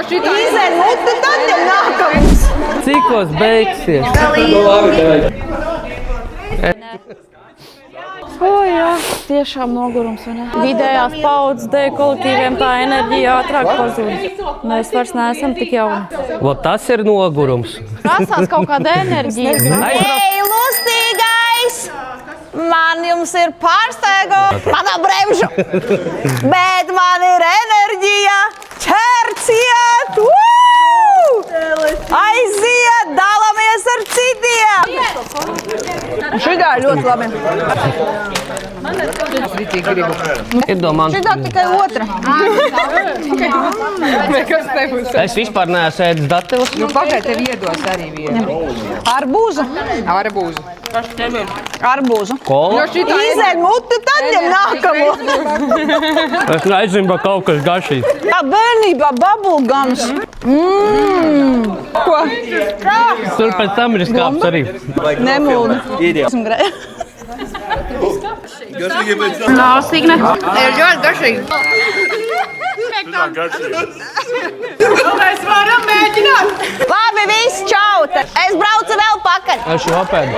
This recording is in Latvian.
Izēj muti, tad jau nākamais. Cikos beigsies? O, jā, tiešām nogurums, vai ne? Vidējās paudzes dēļ kolektīviem tā enerģija ātrāk pazūd. Mēs vairs neesam tik jauni. Vot tas ir nogurums. Prasās kaut kāda enerģija. Ei, lustīgais! Man jums ir pārsteigums, mana bremžu, bet man ir enerģija, ķerciet! Aiziet, dalamies ar citiem! Šitā ir ļoti labi. Iedomājos, Šitā tikai otra. es vispār neesmu ēdis datelus. Pagaid, tev iedos arī vienu. Arbūzu. Arbūzu. Arbūzu. Ko? Izēj muti, tad jau nākamo. Es nezinu, vai kaut kas garšīgs. Tā bērnībā bubblegums. Ko? Tur pēc tam ir skāps arī. Nemūdu. Esmu grēja. Nav sīkne. Ir ļoti garšīgi. Mēs varam mēģināt. Labi, viss, čau. Es braucu vēl pakaļ. Es jau apēdu.